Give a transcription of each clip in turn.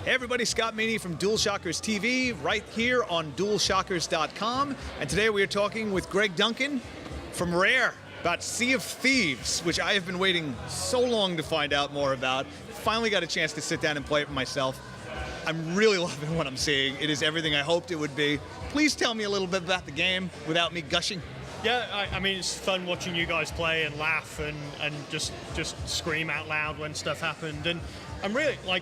Hey everybody, Scott Meany from DualShockers TV, right here on DualShockers.com. And today we are talking with Greg Duncan from Rare about Sea of Thieves, which I have been waiting so long to find out more about. Finally got a chance to sit down and play it for myself. I'm really loving what I'm seeing. It is everything I hoped it would be. Please tell me a little bit about the game without me gushing. Yeah, I mean, it's fun watching you guys play and laugh and just scream out loud when stuff happened. And I'm really, like,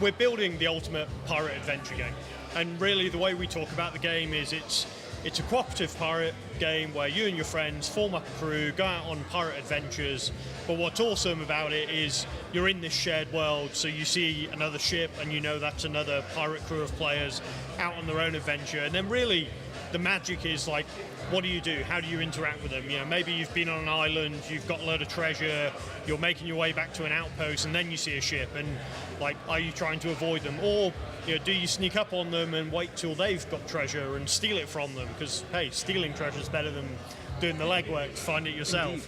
we're building the ultimate pirate adventure game. And really the way we talk about the game is it's a cooperative pirate game where you and your friends form up a crew, go out on pirate adventures. But what's awesome about it is you're in this shared world, so you see another ship and you know that's another pirate crew of players out on their own adventure. And then really the magic is like, what do you do? How do you interact with them? You know, maybe you've been on an island, you've got a load of treasure, you're making your way back to an outpost, and then you see a ship, and like, are you trying to avoid them? Or, you know, do you sneak up on them and wait till they've got treasure and steal it from them? Because, hey, stealing treasure is better than doing the legwork to find it yourself. Indeed.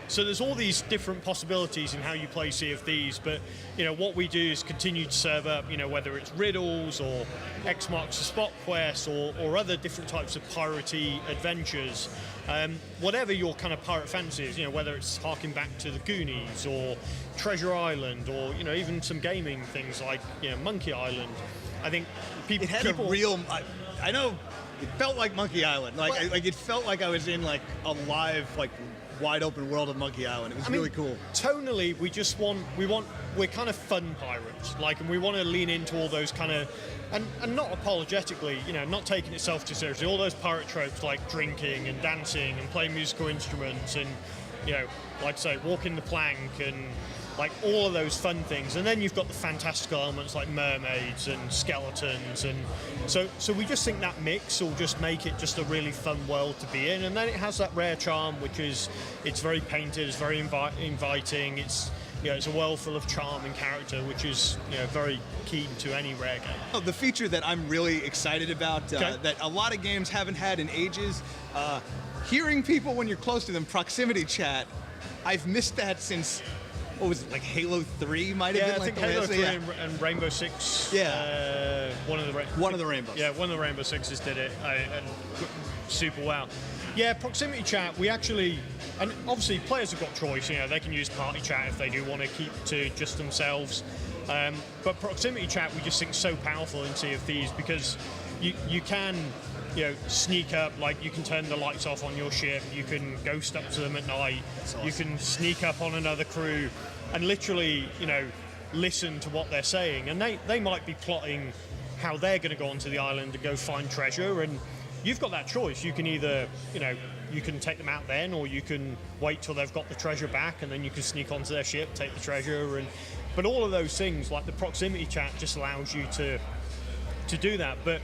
So there's all these different possibilities in how you play Sea of Thieves, but you know what we do is continue to serve up, you know, whether it's riddles or X marks the spot quests or other different types of piratey adventures. Whatever your kind of pirate fancy is, you know, whether it's harking back to the Goonies or Treasure Island or, you know, even some gaming things like, you know, Monkey Island. I think people... It had a real... I know it felt like Monkey Island. Like it felt like I was in like a live, like, wide open world of Monkey Island. It was really cool. Tonally, we're kind of fun pirates, like, and we want to lean into all those kind of, and not apologetically, you know, not taking itself too seriously, all those pirate tropes like drinking and dancing and playing musical instruments and, you know, like I say, walking the plank and like all of those fun things. And then you've got the fantastical elements like mermaids and skeletons, and so we just think that mix will just make it just a really fun world to be in. And then it has that Rare charm, which is, it's very painted, it's very inviting, it's, you know, it's a world full of charm and character, which is, you know, very key to any Rare game. Oh, the feature that I'm really excited about, that a lot of games haven't had in ages, hearing people when you're close to them, proximity chat. I've missed that since, what was it, like Halo 3 might have been? I think Halo 3 and Rainbow Six. Yeah. One of the Rainbows. Yeah, one of the Rainbow Sixes did it and super well. Yeah, proximity chat, we actually, and obviously players have got choice, you know, they can use party chat if they do want to keep to just themselves. But proximity chat we just think is so powerful in Sea of Thieves because you can, you know, sneak up, like you can turn the lights off on your ship, you can ghost up to them at night, awesome. You can sneak up on another crew and literally, you know, listen to what they're saying. And they might be plotting how they're going to go onto the island and go find treasure, and you've got that choice. You can either, you know, you can take them out then, or you can wait till they've got the treasure back and then you can sneak onto their ship, take the treasure. But all of those things, like the proximity chat, just allows you to do that. But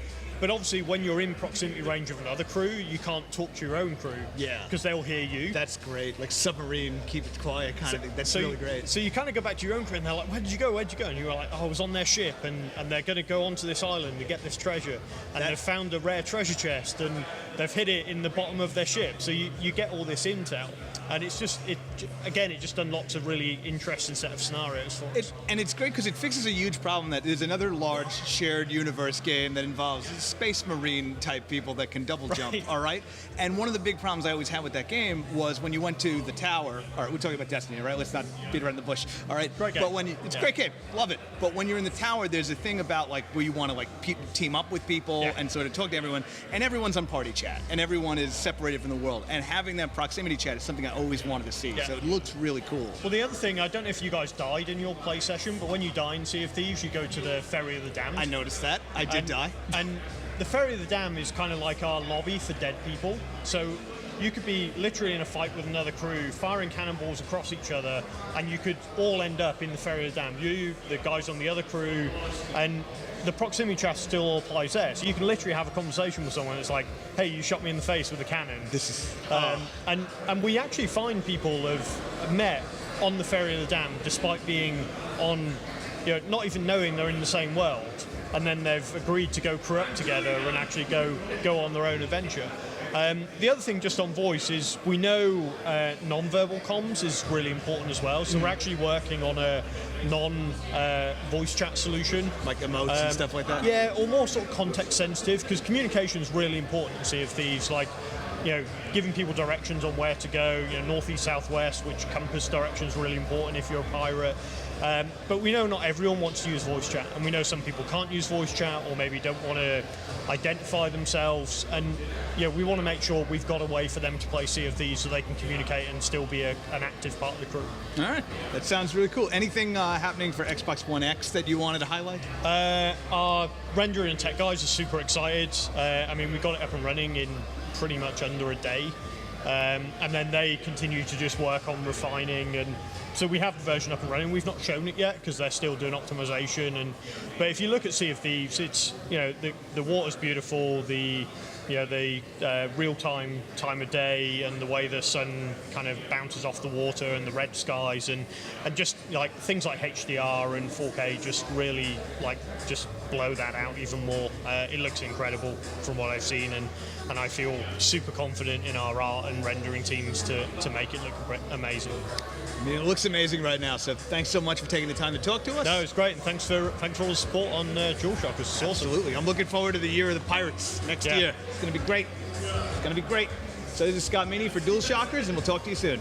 obviously, when you're in proximity range of another crew, you can't talk to your own crew. Yeah. Because they'll hear you. That's great. Like submarine, keep it quiet kind of thing. That's really great. So you kind of go back to your own crew and they're like, where did you go? Where'd you go? And you're like, oh, I was on their ship and they're going to go onto this island to get this treasure. And they've found a rare treasure chest and they've hid it in the bottom of their ship. So you get all this intel. And it's just, it just unlocks a really interesting set of scenarios for us. And it's great because it fixes a huge problem that there's another large shared universe game that involves space marine type people that can double jump, all right? And one of the big problems I always had with that game was when you went to the tower, all right, we're talking about Destiny, right? Let's not beat around the bush, all right? Great game. But it's a great game, love it. But when you're in the tower, there's a thing about like where you want to like team up with people and sort of talk to everyone, and everyone's on party chat, and everyone is separated from the world. And having that proximity chat is something I always wanted to see, so it looks really cool. Well, the other thing, I don't know if you guys died in your play session, but when you die in Sea of Thieves, you go to the Ferry of the Damned. I noticed that. I did die. And the Ferry of the Damned is kind of like our lobby for dead people. So you could be literally in a fight with another crew, firing cannonballs across each other, and you could all end up in the Ferry of the Damned. You, the guys on the other crew, and the proximity chat still applies there. So you can literally have a conversation with someone. It's like, hey, you shot me in the face with a cannon. This is... And we actually find people have met on the Ferry of the Damned despite being on, you know, not even knowing they're in the same world. And then they've agreed to go crew up together and actually go on their own adventure. The other thing just on voice is we know non-verbal comms is really important as well. So we're actually working on a non-voice chat solution. Like emotes and stuff like that? Yeah, or more sort of context sensitive, because communication is really important in Sea of Thieves. Like, giving people directions on where to go, northeast, southwest, which compass direction is really important if you're a pirate. But we know not everyone wants to use voice chat, and we know some people can't use voice chat or maybe don't want to identify themselves, and we want to make sure we've got a way for them to play Sea of Thieves so they can communicate and still be an active part of the crew. All right, that sounds really cool. Anything happening for Xbox One X that you wanted to highlight? Our rendering and tech guys are super excited. We got it up and running in pretty much under a day. And then they continue to just work on refining, and so we have the version up and running. We've not shown it yet because they're still doing optimization. But if you look at Sea of Thieves, it's the water's beautiful, the real-time time of day, and the way the sun kind of bounces off the water, and the red skies, and just like things like HDR and 4K just really just blow that out even more. It looks incredible from what I've seen, and I feel super confident in our art and rendering teams to make it look amazing. It looks amazing right now, so thanks so much for taking the time to talk to us. No, it's great, and thanks for all the support on DualShock. It's awesome. Absolutely. I'm looking forward to the Year of the Pirates next year. It's going to be great. It's going to be great. So this is Scott Meany for DualShockers, and we'll talk to you soon.